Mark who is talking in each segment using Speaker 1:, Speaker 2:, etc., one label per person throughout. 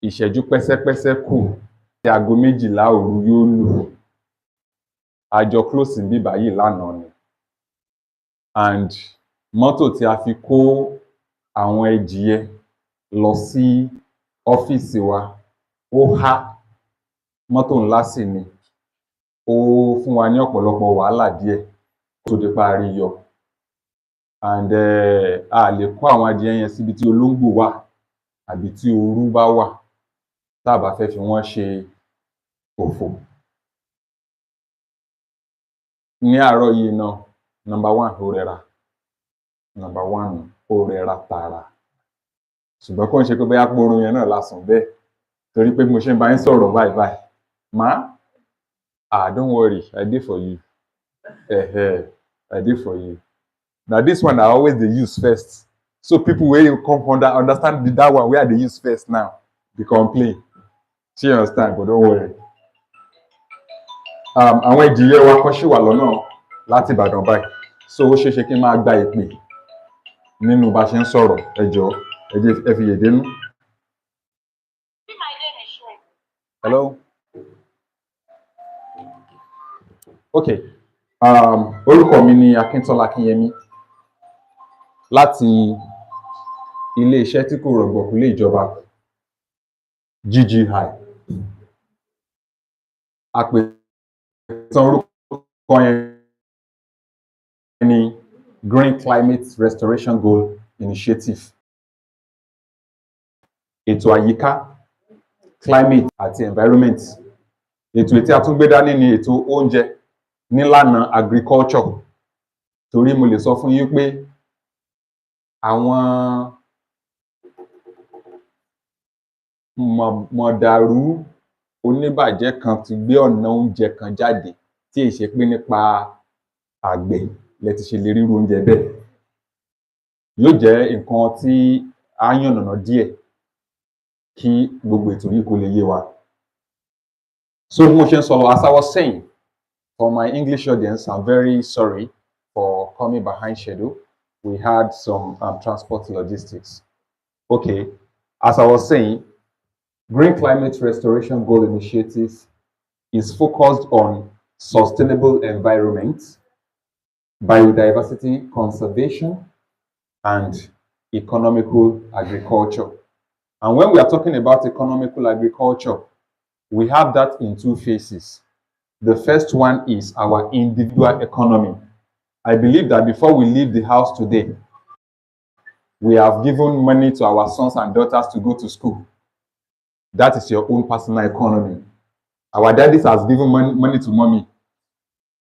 Speaker 1: ìṣẹ́jú pẹ́sẹ́pẹ́sẹ́ kù tí aago 12 òru yóò lù. Àjọ close bí báyìí lánàá ni. And mọ́tò tí a fi kó àwọn ẹdìyẹ lọ sí ọ́fíìsì wa ó há, mọ́tò ńlá sì ni. Ó fún wa ní ọ̀pọ̀lọpọ̀ wàhálà díẹ̀ tó di parí yọ. And a lè kó àwọn adìyẹ yẹn síbi tí olóńgbò wà àbí tí ooru bá wà tá a bá fẹ́ fi wọ́n ṣe òfò. Ní àárọ̀ yìí náà, number 1 ó rẹra. Number 1 ó rẹra tààrà. Ṣùgbọ́n kò ń ṣe pé bóyá pórun yẹn náà lásùn bẹ́ẹ̀. Torí pé mo ṣe ń bá yín sọ̀rọ̀ báyìí. Ma? Don't worry, I did for you. I did for you. Now this one I always dey use first. So people wey come understand that one wey I dey use first now, dey complain. Ṣé you understand? But don't worry. Àwọn ìdíyẹ wa kọ́ ṣì wà lọ́nà láti Ìbàdàn báyìí. So ó ṣeé ṣe kí n máa gba ìpè nínú bá ṣe ń sọ̀rọ̀. Ẹ jọ̀ọ́, ẹ fi yèdénú. Hello? Okay. Orúkọ mi ni Akíntọ́lá Akínyẹmí láti ilé iṣẹ́ tí kò rọ̀gbọ̀kú lé ìjọba GGI. Àpètàn orúkọ yẹn ní Green Climate Restoration Goal Initiative. Ètò àyíká, climate àti environment. Ètò tí a tún gbé dání ni ètò oúnjẹ nílànà agriculture. Torí mo lè sọ fún yín pé àwọn mọ̀dàrú oníbàjẹ́ kan ti gbé ọ̀nà oúnjẹ kan jáde tí è ṣe pé nípa àgbẹ̀ lẹ ti ṣe lè rí oúnjẹ bẹ́ẹ̀. Yóò jẹ́ nǹkan tí a yànnàná díẹ̀ kí gbogbo ètò yìí kó lè yé wa. So bí mo ṣe ń sọ, as I was saying, for my English audience, I'm very sorry for coming behind schedule. We had some transport logistics. Okay, as I was saying, Green Climate Restoration Goal Initiative is focused on sustainable environment, biodiversity conservation, and economical agriculture. And when we are talking about economical agriculture, we have that in 2 phases. The first one is our individual economy. I believe that before we leave the house today, we have given money to our sons and daughters to go to school. That is your own personal economy. Our daddies has given money to mommy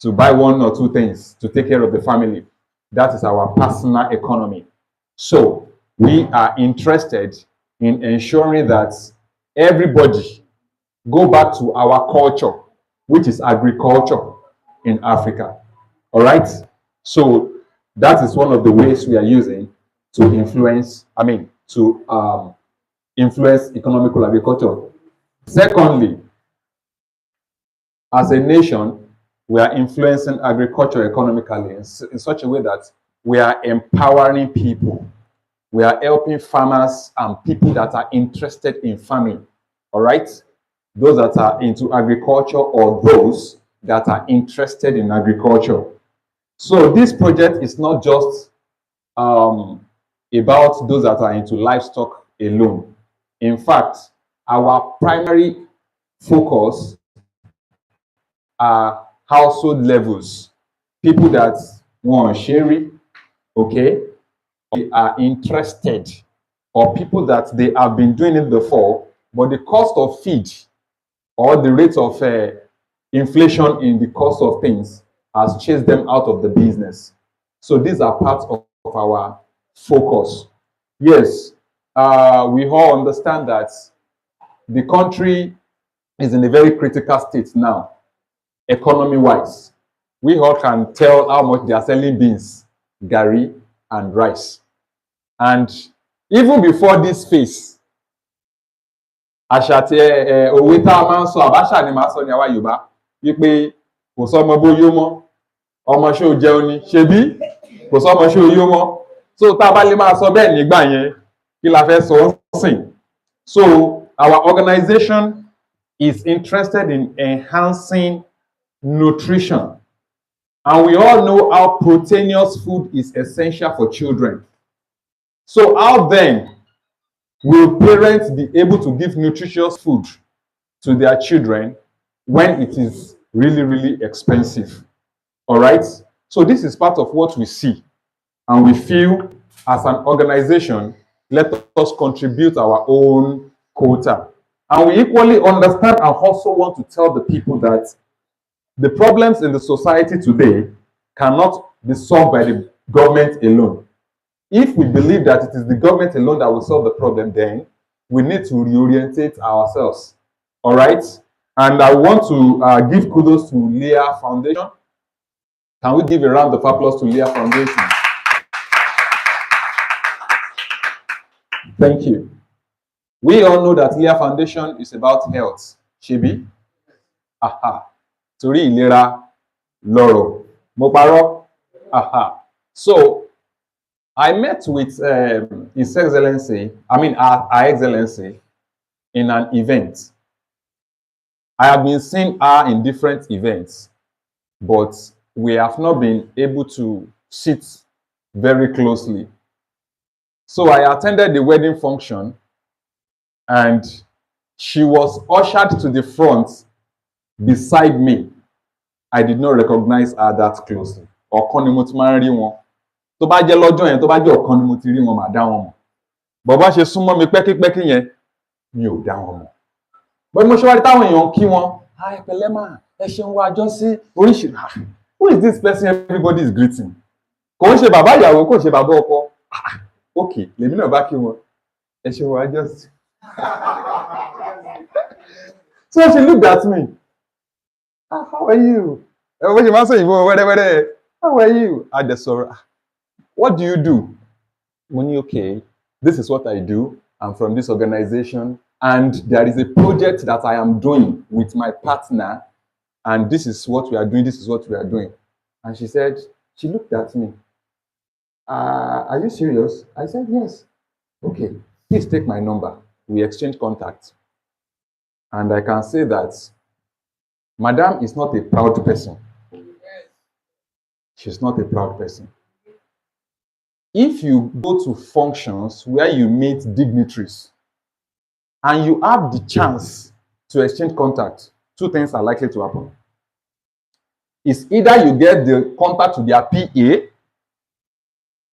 Speaker 1: to buy 1 or 2 things to take care of the family. That is our personal economy. So we are interested in ensuring that everybody go back to our culture, which is agriculture in Africa. All right? So that is one of the ways we are using to influence, influence economical agriculture. Secondly, as a nation, we are influencing agriculture economically in such a way that we are empowering people. We are helping farmers and people that are interested in farming. All right? Those that are into agriculture or those that are interested in agriculture. So this project is not just about those that are into livestock alone. In fact, our primary focus are household levels. People that want sharing, okay, they are interested, or people that they have been doing it before, but the cost of feed or the rate of inflation in the cost of things has chased them out of the business. So these are parts of our focus. Yes, we all understand that the country is in a very critical state now, economy-wise. We all can tell how much they are selling beans, garri, and rice. And even before this phase, àṣà tí òwe tá a máa ń sọ, àbáṣà ni màá sọ ní àwa Yorùbá, wípé kò sọ́mọ bóyó mọ́, ọmọ ṣé ó jẹun ni, ṣebí kò sọ́mọ ṣé ó yó mọ́. So tá a bá lè máa sọ bẹ́ẹ̀ nígbà yẹn, kí la fẹ́ sọ sìn? So our organization is interested in enhancing nutrition. And we all know how proteinous food is essential for children. So how then will parents be able to give nutritious food to their children when it is really, really expensive? All right? So this is part of what we see. And we feel as an organization, let us contribute our own quota. And we equally understand and also want to tell the people that the problems in the society today cannot be solved by the government alone. If we believe that it is the government alone that will solve the problem, then we need to reorientate ourselves. All right? And I want to give kudos to Leah Foundation. Can we give a round of applause to Leah Foundation? Thank you. We all know that Leah Foundation is about health. Shebi? Aha. Torí ìlera lọ́rọ̀. Mo parọ́? Aha. So, I met with His Excellency, our Excellency, in an event. I have been seeing her in different events, but we have not been able to sit very closely. So I attended the wedding function, and she was ushered to the front beside me. I did not recognize her that closely. Ọ̀kan ni mo ti máa ń rí wọn. Tó bá jẹ́ lọ́jọ́ yẹn, tó bá jẹ́ ọ̀kan ni mo ti rí wọn, màá dá wọn mọ̀. Bọ̀bá ṣe súnmọ́ mi pẹ́kípẹ́kí yẹn, mi ò dá wọn mọ̀. Bọ́n mo ṣe wá rí táwọn èèyàn kí wọn. Ẹ pẹ̀lẹ́ mà, ẹ ṣeun wa jọ sí oríṣiríṣi. Who is this person everybody is greeting? Kò ń ṣe bàbá ìyàwó, kò ń ṣe bàbá ọkọ. Okay, lèmi náà bá kí wọn. Ẹ ṣeun wa jọ sí. So she looked at me. How are you? How are you? Adesora. What do you do? Money, okay. This is what I do. I'm from this organization. And there is a project that I am doing with my partner. And this is what we are doing. This is what we are doing. And she said, she looked at me. Are you serious? I said, yes. Okay, please take my number. We exchange contact. And I can say that Madam is not a proud person. She's not a proud person. If you go to functions where you meet dignitaries and you have the chance to exchange contact, two things are likely to happen. It's either you get the contact to their PA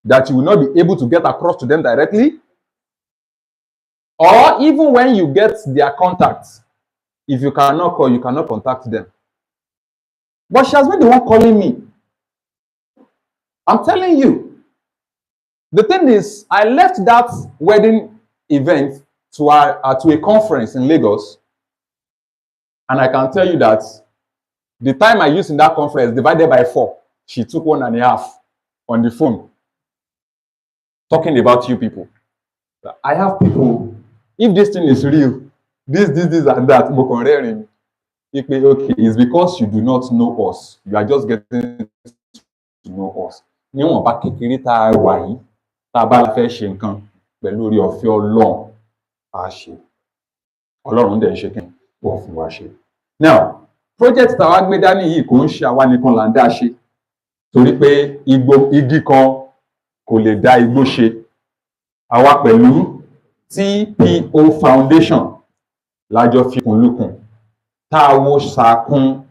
Speaker 1: that you will not be able to get across to them directly, or even when you get their contacts, if you cannot call, you cannot contact them. But she has been the one calling me. I'm telling you. The thing is, I left that wedding event to a conference in Lagos. And I can tell you that the time I used in that conference divided by 4, she took 1.5 on the phone talking about you people. I have people, if this thing is real, this and that, okay, it's because you do not know us. You are just getting to know us. Níwọ̀n bá kékeré tá a wà yìí, tá a bá fẹ́ ṣe nǹkan pẹ̀lú orí ọ̀fẹ́ Ọlọ́run, á ṣe. Ọlọ́run dẹ̀ ń ṣe kí n wọ́n fún wa ṣe. Now, project táwa gbé dání yìí kò ń ṣe àwa nìkan là ń dá ṣe. Torí pé igi kan kò lè dá igbó ṣe. Àwa pẹ̀lú TPO Foundation lájọ fikùn lukùn tá a wo ṣàkún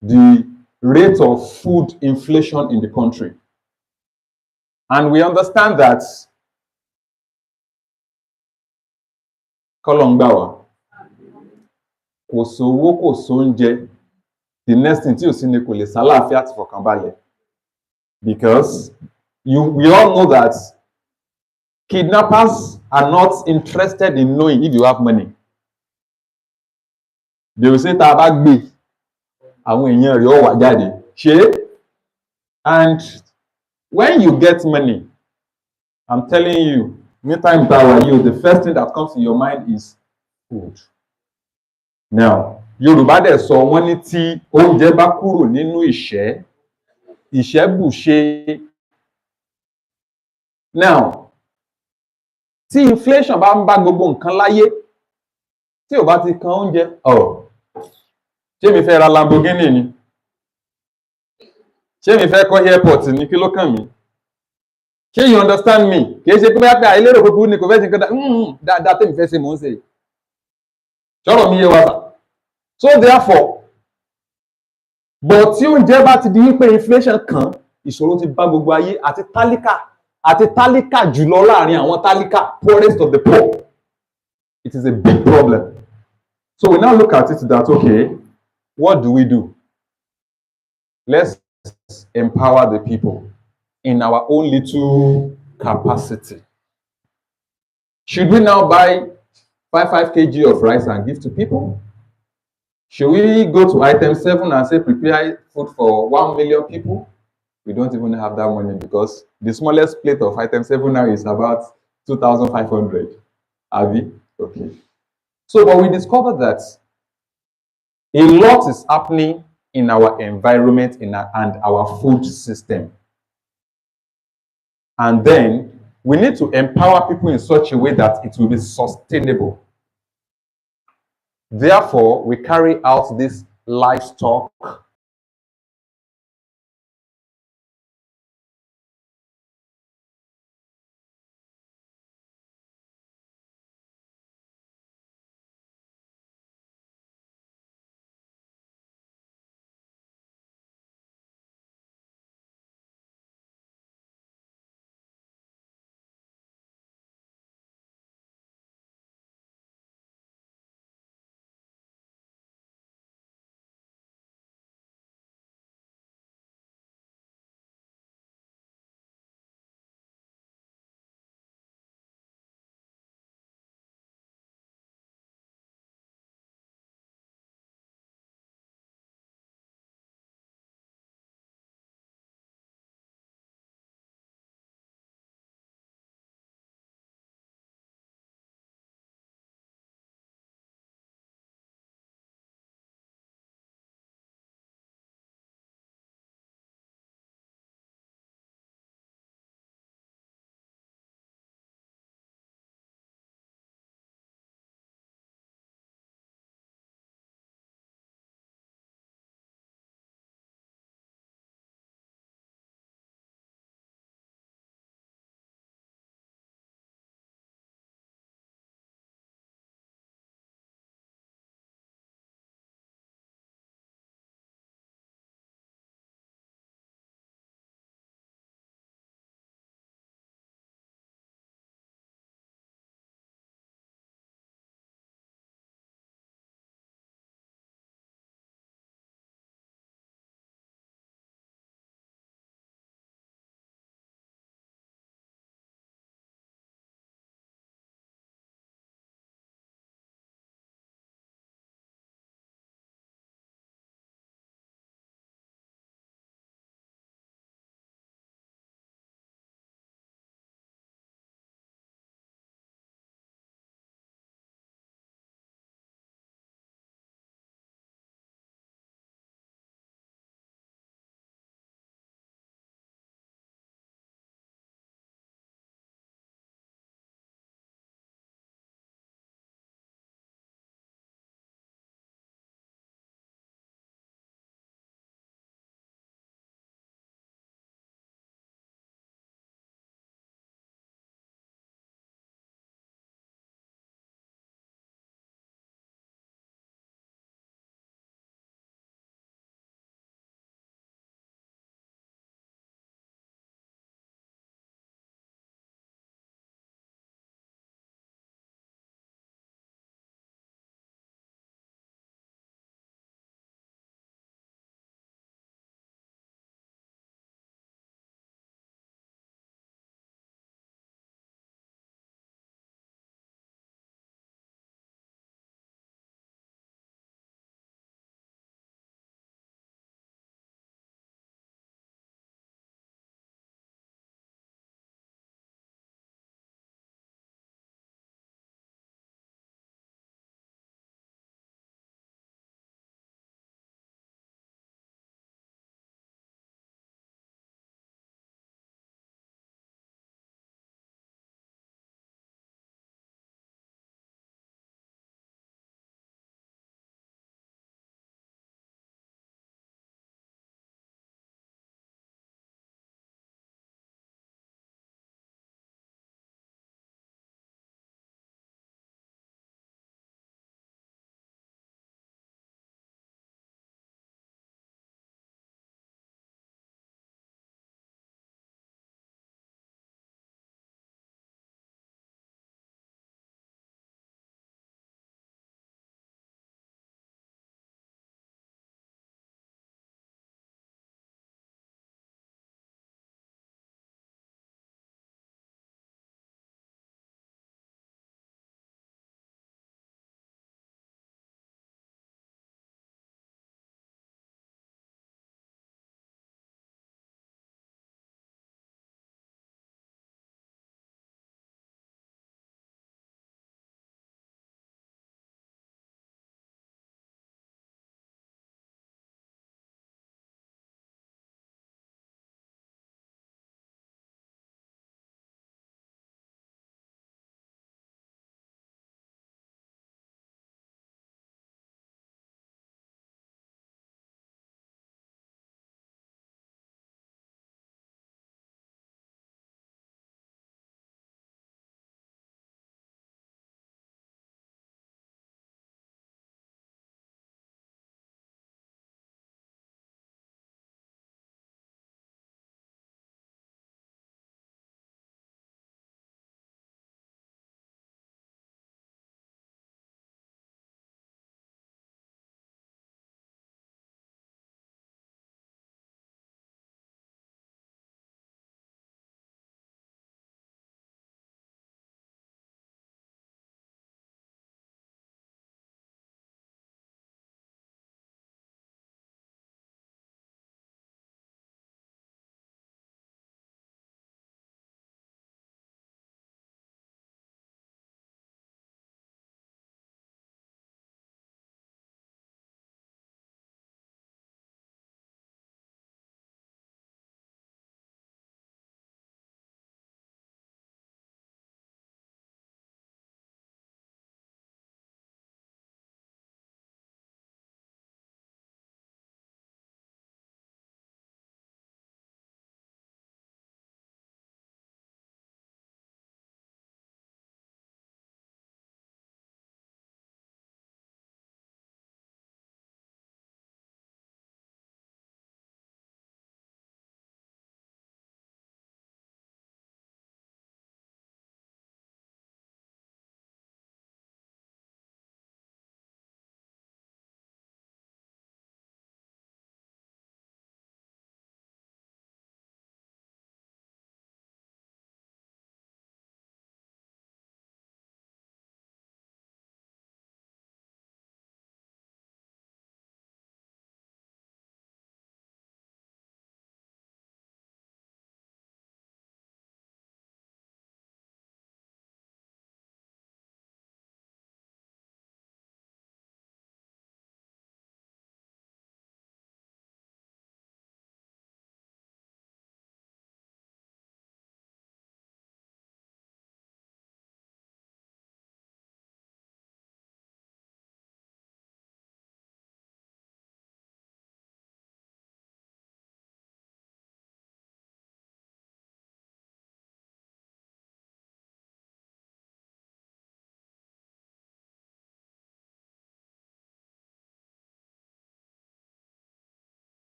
Speaker 1: the rate of food inflation in the country. And we understand that Kolongbawa, kò sówó kò sóúnjẹ, the next thing tí ò sí ni kò lè sálàáfíà àti fọkànbalẹ̀. Because we all know that kidnappers are not interested in knowing if you have money. They will say, tá a bá gbé, àwọn èèyàn rẹ̀ ó wá jáde. Ṣé? And when you get money, I'm telling you, anytime the first thing that comes in your mind is food. Now, Yorùbá dẹ̀ sọ wọ́n ní tí oúnjẹ bá kúrò nínú ìṣẹ́, ìṣẹ́ bùṣe. Now, tí inflation bá ń bá gbogbo nǹkan láyé, tí ò bá ti kan oúnjẹ ṣé mi fẹ́ ra Lamborghini ni ṣé mi fẹ́ kọ́ airport ní kí ló kàn mí ṣé you understand me kì í ṣe pé bá pé àìlérò kúkú ni kò fẹ́ ṣe nǹkan dáadáa tèmi fẹ́ ṣe mò ń ṣe ṣọ́rọ̀ mi yé wa sà so therefore but tí oúnjẹ bá ti di wípé inflation kan ìṣòro ti bá gbogbo ayé àti tálíkà jùlọ láàrin àwọn tálíkà poorest of the poor. It is a big problem. So we now look at it that, okay, what do we do? Let's empower the people in our own little capacity. Should we now buy 5 kg of rice and give to people? Should we go to item 7 and say prepare food for 1 million people? We don't even have that money because the smallest plate of item 7 now is about 2,500. Abi? Okay. So, but we discovered that a lot is happening in our environment and our food system. And then we need to empower people in such a way that it will be sustainable. Therefore, we carry out this livestock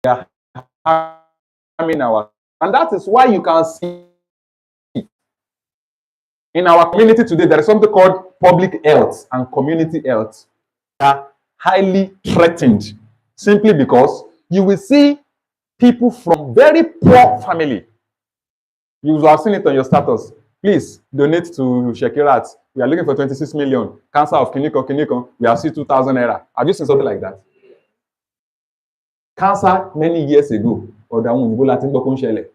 Speaker 1: are harming our, and that is why you can see in our community today there is something called public health and community health. They are highly threatened simply because you will see people from very poor family. You will have seen it on your status. Please donate to Shekirat. We are looking for 26 million. Cancer of Kinikon, Kinikon. We have seen 2,000 naira. Have you seen something like that? Cancer many years ago. Ọ̀dọ̀ àwọn òyìnbó láti ń gbọ́ kó ń ṣẹlẹ̀.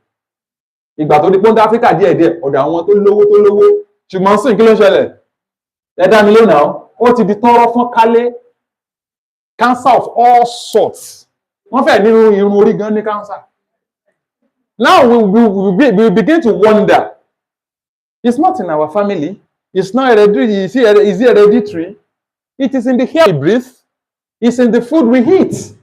Speaker 1: Ìgbà tó di pọ́ńdà Áfíríkà díẹ̀díẹ̀, ọ̀dọ̀ àwọn tó lówó. Ṣùgbọ́n sí kí ló ń ṣẹlẹ̀? Ẹ dá mi lónà ó ti di tọ́rọ́ fún kálé. Cancer of all sorts. Wọ́n fẹ́ nínú irun orí gan ní cancer. Now we begin to wonder. It's not in our family. It's not hereditary. Is it hereditary? It is in the air we breathe. It's in the food we eat.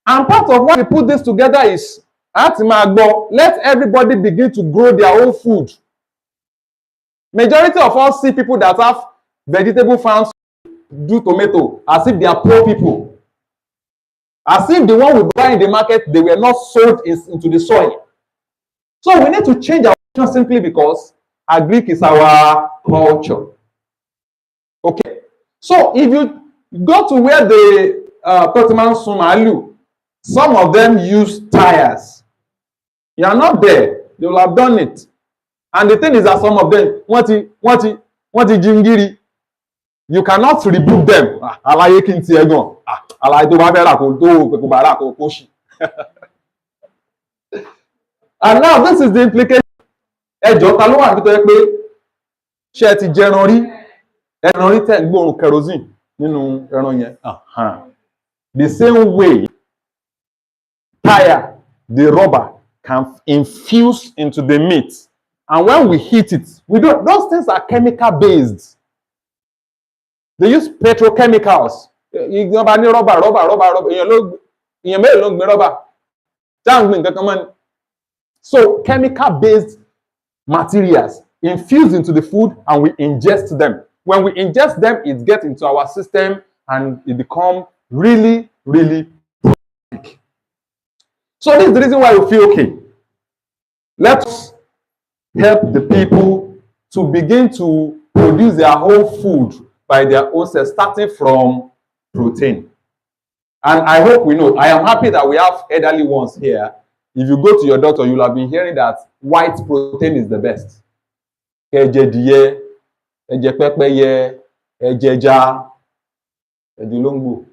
Speaker 1: And part of why we put this together is let everybody begin to grow their own food. Majority of us see people that have vegetable farms do tomato as if they are poor people. As if the one we buy in the market, they were not sold into the soil. So we need to change our culture simply because agric is our culture. Okay. So if you go to where the Totiman Sumalu, some of them use tires. You are not there. They will have done it. And the thing is that some of them, what jingiri, you cannot rebuke them. Alaye kí n tiẹ̀ gan. Alaye tó bá fẹ́ rà kó tó kó bá rà kó ṣì. And now this is the implication. Ẹjọ́ ta ló wà níbi tó yẹ pé ṣé ẹ ti jẹran rí? Ẹran rí tẹ̀ ń gbóòórùn kerosene nínú ẹran yẹn. The same way tire, the rubber can infuse into the meat. And when we heat it, those things are chemical based. They use petrochemicals. Ìjọba ní rubber. Èèyàn mélòó ló ń gbé rubber? Táǹgbìn kankan mọ́ ni. So chemical based materials infused into the food and we ingest them. When we ingest them, it gets into our system and it becomes really, really problematic. So this is the reason why we feel okay. Let's help the people to begin to produce their whole food by their own self, starting from protein. And I hope we know. I am happy that we have elderly ones here. If you go to your doctor, you'll have been hearing that white protein is the best. Ẹ̀jẹ̀ díẹ̀, ẹ̀jẹ̀ pẹ́pẹ́yẹ, ẹ̀jẹ̀ ẹja, ẹ̀jẹ̀ olóńgbò.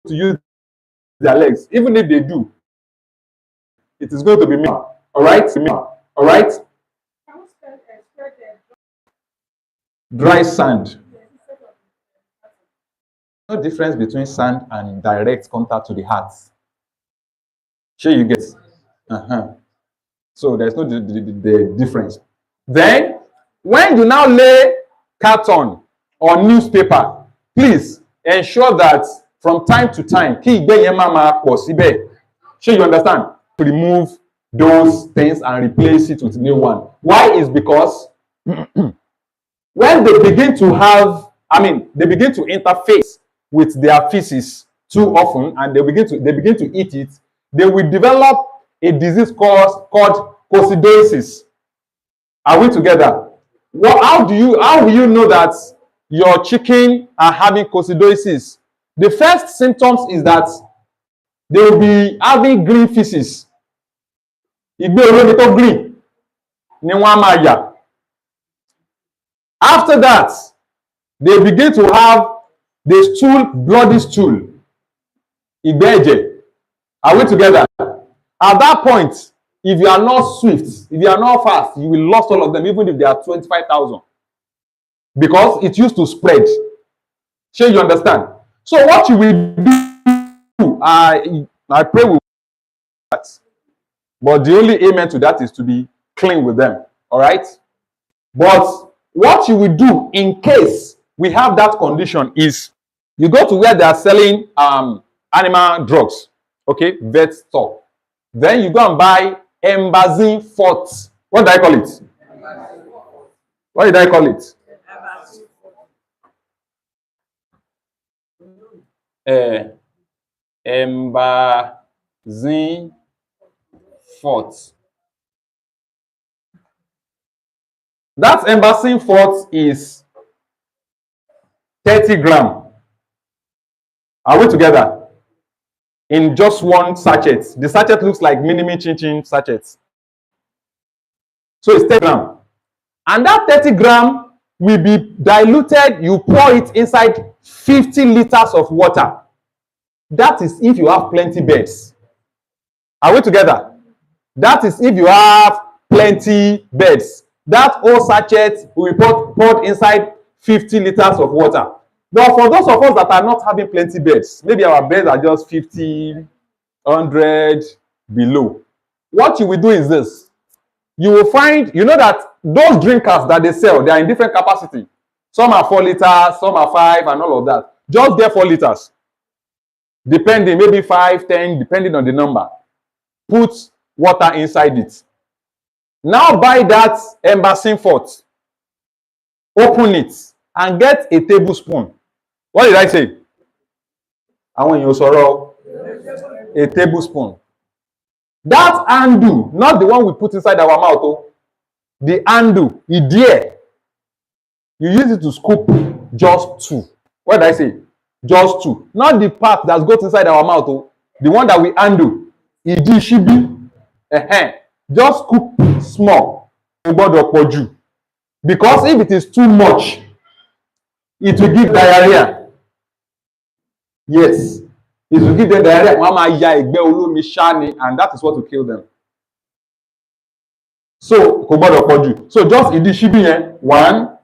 Speaker 1: to use their legs. Even if they do, it is going to be minimal. All right? All right? Dry sand. No difference between sand and direct contact to the heart. Sure, you get. So there's no the difference. Then, when you now lay carton or newspaper, please ensure that from time to time, sure you understand, to remove those things and replace it with new one. Why? Is because when they begin to have, they begin to interface with their feces too often, and they begin to eat it, they will develop a disease called coccidiosis. Are we together? How will you know that your chicken are having coccidiosis? The first symptoms is that they will be having green feces. Green. After that, they begin to have the stool, bloody stool. Are we together? At that point, if you are not swift, if you are not fast, you will lose all of them, even if they are 25,000. Because it used to spread. Sure, you understand? So what you will do, I pray with that. But the only amen to that is to be clean with them. All right? But what you will do in case we have that condition is you go to where they are selling animal drugs. Okay? Vet store. Then you go and buy Embazine Forte. What did I call it? What did I call it? Embazine Forte. That Embazine Forte is 30 grams. Are we together? In just one sachet. The sachet looks like mini chin chin sachets. So it's 30 grams. And that 30 grams will be diluted. You pour it inside 50 liters of water. That is if you have plenty beds. Are we together? That is if you have plenty beds. That whole sachet will be poured inside 50 liters of water. But for those of us that are not having plenty beds, maybe our beds are just 50, 100 below. What you will do is this. You will find, you know that those drinkers that they sell, they are in different capacity. Some are 4 liters, some are 5, and all of that. Just get 4 liters. Depending, maybe 5, 10, depending on the number. Put water inside it. Now buy that Embazine Forte. Open it and get a tablespoon. What did I say? I want you to a tablespoon. That handle, not the one we put inside our mouth. Oh. The handle, idea. You use it to scoop just 2. What did I say? Just 2. Not the part that goes inside our mouth. Oh. The one that we handle. It should be. Just scoop small. Because if it is too much, it will give diarrhea. Yes. It will give them diarrhea. And that is what will kill them. So, just idishibi 1,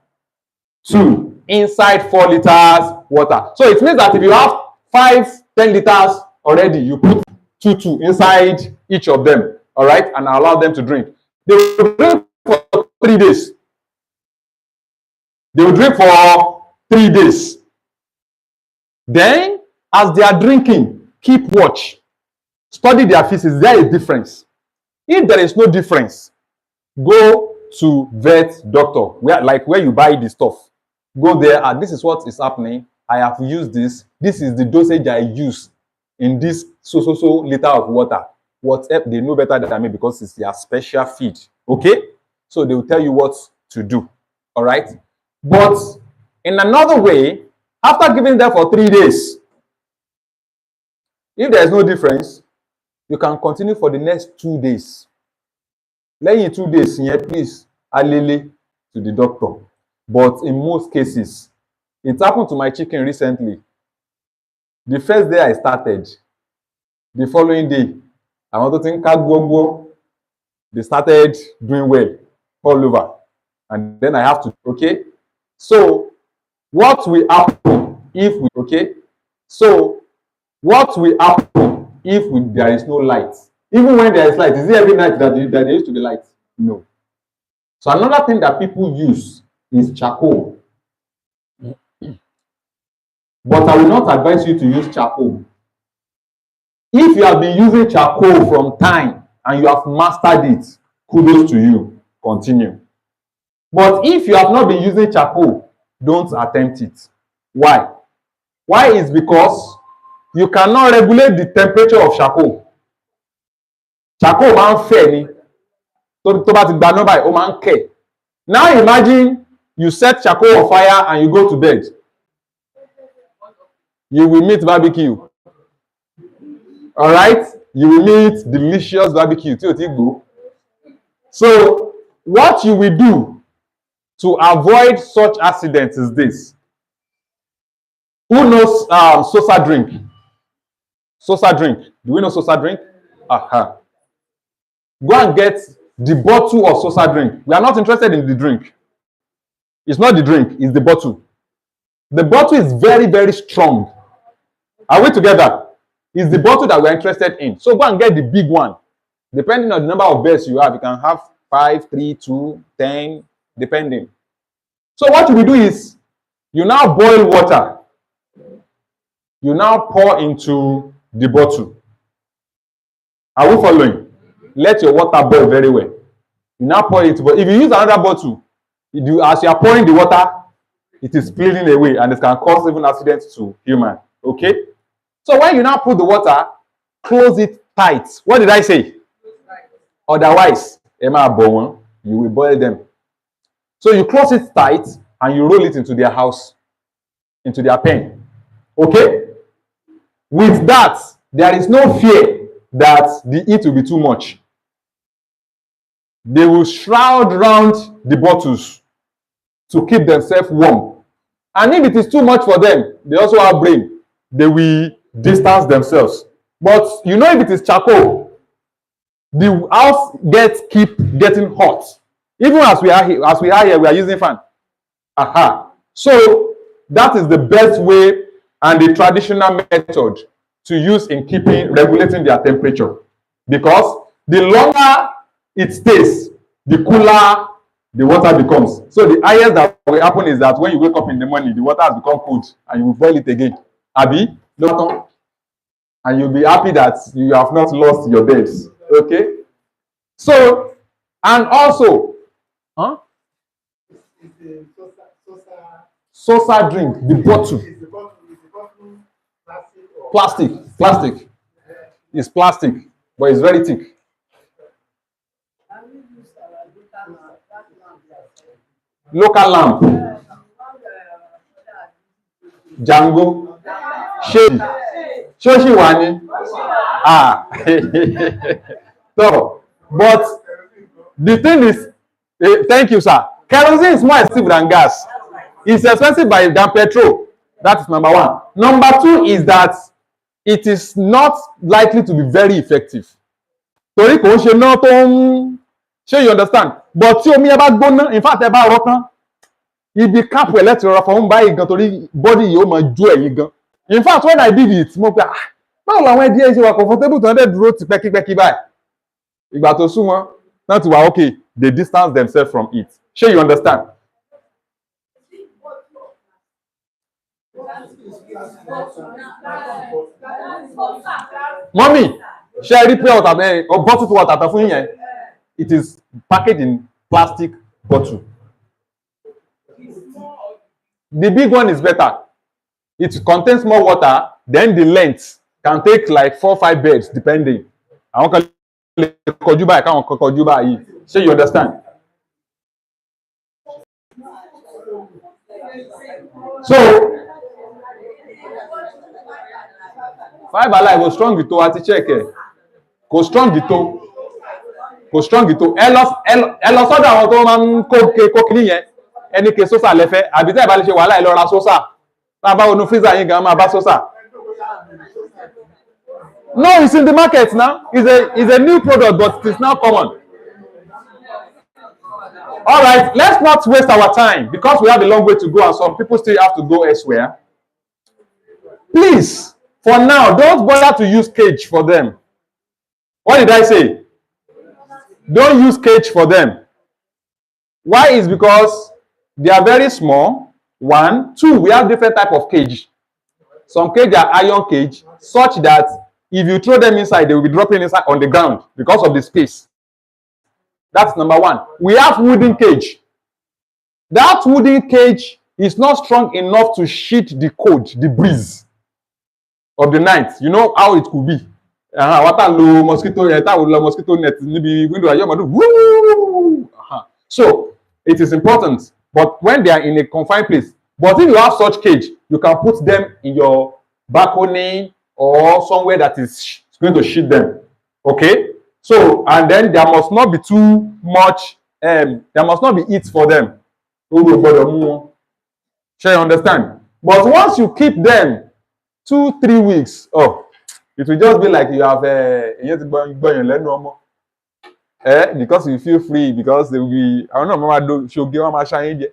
Speaker 1: 2, inside 4 liters water. So it means that if you have 5, 10 liters already, you put 2 inside each of them. All right, and allow them to drink. They will drink for 3 days. They will drink for 3 days. Then, as they are drinking, keep watch. Study their feces. Is there a difference? If there is no difference, go to vet doctor, where you buy the stuff. Go there, and this is what is happening. I have used this. This is the dosage I use in this so liter of water. Whatever, they know better than me because it's their special feed. Okay? So they will tell you what to do. All right? But in another way, after giving them for 3 days, if there is no difference, you can continue for the next 2 days. Let you 2 days, please, alele to the doctor. But in most cases, it happened to my chicken recently. The first day I started, the following day, I want to think they started doing well all over. And then I have to, okay? So, what will happen if we, okay? So, what will happen if there is no light? Even when there is light, is it every night that there used to be light? No. So, another thing that people use is charcoal. But I will not advise you to use charcoal. If you have been using charcoal from time and you have mastered it, kudos to you. Continue. But if you have not been using charcoal, don't attempt it. Why? Why is because you cannot regulate the temperature of charcoal. Charcoal máa ń fẹ̀ ni. Tó bá ti gba nọ́mbà ó máa ń kẹ̀. Now imagine you set charcoal on fire and you go to bed. You will meet barbecue. All right? You will meet delicious barbecue. So, what you will do to avoid such accidents is this. Who knows Sosa drink? Sosa drink. Do we know Sosa drink? Aha. Go and get the bottle of Sosa drink. We are not interested in the drink. It's not the drink, it's the bottle. The bottle is very, very strong. Are we together? It's the bottle that we're interested in. So go and get the big one. Depending on the number of beds you have, you can have 5, 3, 2, 10, depending. So what we do is, you now boil water. You now pour into the bottle. Are we following? Let your water boil very well. You now pour it. But if you use another bottle, as you are pouring the water, it is spilling away and it can cause even accidents to human. Okay? So when you now put the water, close it tight. What did I say? Otherwise, you will boil them. So you close it tight and you roll it into their house, into their pen. Okay? With that, there is no fear that the heat will be too much. They will shroud around the bottles to keep themselves warm. And if it is too much for them, they also have brain. They will distance themselves. But you know, if it is charcoal, the house keep getting hot. Even as we are here, we are using fan. Aha. So that is the best way and the traditional method to use in regulating their temperature. Because the longer it stays, the cooler the water becomes. So the highest that will happen is that when you wake up in the morning, the water has become cold and you will boil it again. Abi, and you'll be happy that you have not lost your beds. Okay? So, and also, Sosa drink, the bottle. Plastic. It's plastic, but it's very thick. Local lamp. Django. Shoshi wani. So, but the thing is, thank you, sir. Kerosene is more expensive than gas. It's expensive than petrol. That is number one. Number two is that it is not likely to be very effective. Sure, you understand? But in fact, if the cap will let you body in fact, when I did it, comfortable to okay, they distance themselves from it. Sure, you understand? Mommy, share repair water or bottled water. It is packaged in plastic bottle. The big one is better. It contains more water, then the length can take like 4 or 5 beds, depending. So you understand? So, 5 alive was strong with to check. Go strong with to. Go strong with to. Elo soda àwọn tó máa ń kó kíní yẹn. Ẹni ke sosa lẹ́fẹ́. Àbí tẹ́ bá lè ṣe wàhálà ẹ lọ ra sosa. Tá bá wọnú freezer yín gan máa bá sosa. No, it's in the market now. It's a new product, but it's now common. All right, let's not waste our time because we have a long way to go and some people still have to go elsewhere. Please, for now, don't bother to use cage for them. What did I say? Don't use cage for them. Why? Is because they are very small. One. Two, we have different type of cage. Some cage are iron cage, such that if you throw them inside, they will be dropping inside on the ground because of the space. That's number one. We have wooden cage. That wooden cage is not strong enough to sheet the cold, the breeze of the night. You know how it could be. Mosquito net window. So it is important. But when they are in a confined place, but if you have such cage, you can put them in your balcony or somewhere that is going to sheet them. Okay? So, and then there must not be too much, there must not be heat for them. Sure, you understand? But once you keep them 2-3 weeks, oh, it will just be like you have because you feel free, because they will be, I don't know, Mama she'll give Mama shine.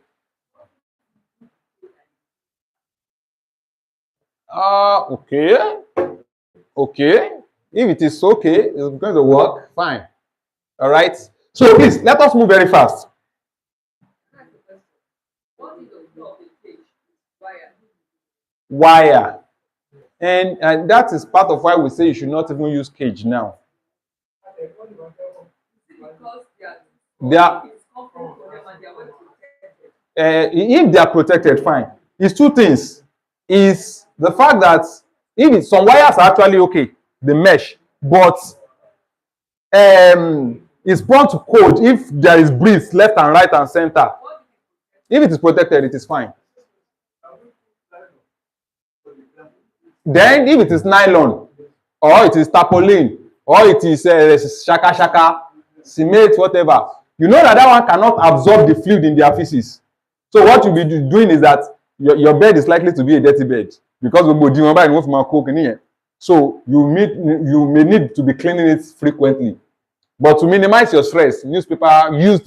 Speaker 1: Okay. Okay. If it is okay, it's going to work, fine. All right. So please, let us move very fast. Wire. And that is part of why we say you should not even use cage now. They are, if they are protected, fine. It's two things. Is the fact that even some wires are actually okay, the mesh, but it's prone to cold if there is breeze left and right and center. If it is protected, it is fine. Then if it is nylon, or it is tarpaulin, or it is shaka, cement, whatever, you know that one cannot absorb the fluid in their feces. So what you'll be doing is that your bed is likely to be a dirty bed because so you may need to be cleaning it frequently. But to minimize your stress, used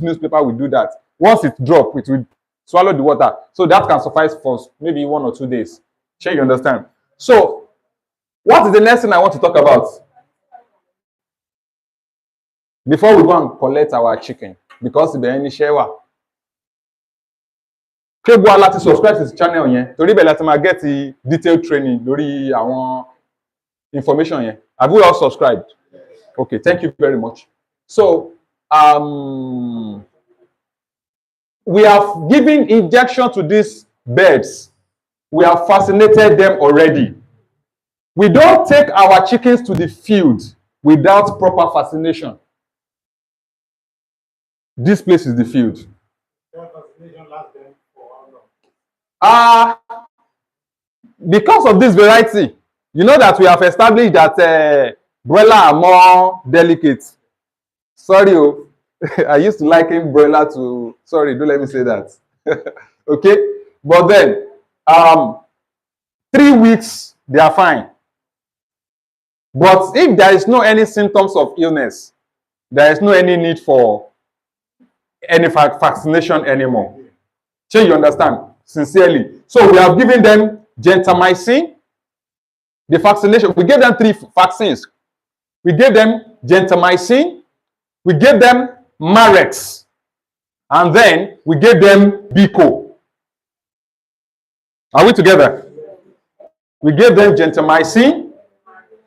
Speaker 1: newspaper will do that. Once it drops, it will swallow the water. So that can suffice for maybe 1 or 2 days. Sure, you understand? So, what is the next thing I want to talk about? Before we go and collect our chicken, because the any share. Go láti subscribe to the channel yẹn torí bẹ́ẹ̀ láti máa get the detailed training lórí àwọn information yẹn. Have we all subscribed? Okay, thank you very much. So, we have given injection to these birds. We have vaccinated them already. We don't take our chickens to the field without proper vaccination. This place is the field. Because of this variety, you know that we have established that broiler are more delicate. Sorry, I used to liken broiler to, sorry, don't let me say that. Okay, but then 3 weeks they are fine. But if there is no any symptoms of illness, there is no any need for any vaccination anymore. So you understand? Sincerely. So we have given them gentamicin. The vaccination, we gave them 3 vaccines. We gave them gentamicin, we gave them Marex, and then we gave them Bico. Are we together? We gave them gentamicin,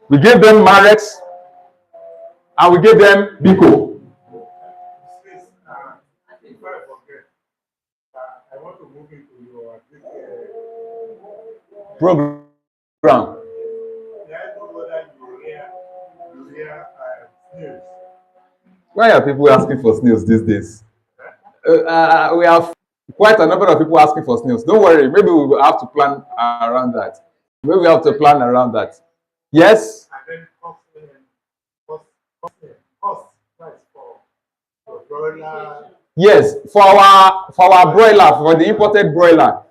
Speaker 1: we gave them Marex, and we gave them Bico. Program. Why are people asking for snails these days? We have quite a number of people asking for snails. Don't worry, maybe we will have to plan around that. Maybe we have to plan around that. Yes? Yes, for our broiler, for the imported broiler.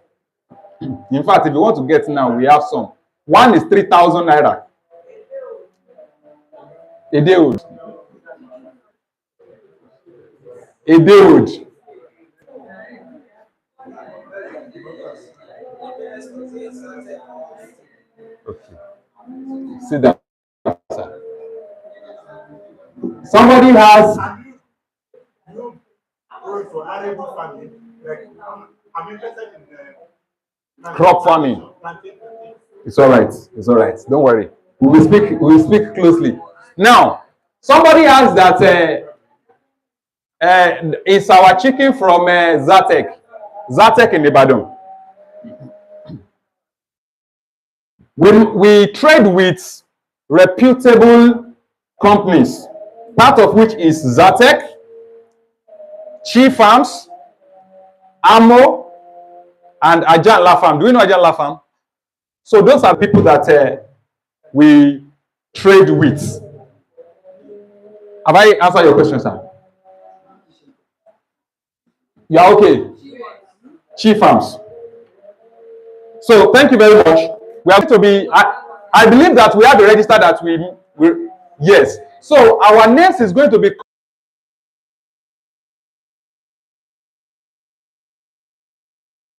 Speaker 1: In fact, if you want to get now, we have some. One is 3,000 naira. A day old. A day old. Okay. Sit down, sir. Somebody has crop farming. It's all right. It's all right. Don't worry. We will speak. We will speak closely. Now, somebody asked that it's our chicken from Zatek in Ibadan. We trade with reputable companies, part of which is Zatek, Chi Farms, Amo, and Ajan La Farm. Do you know Ajan La Farm? So those are people that we trade with. Have I answered your question, sir? Yeah, okay. Chi Farms. So thank you very much. We have to be. I believe that we have a register that we yes. So our names is going to be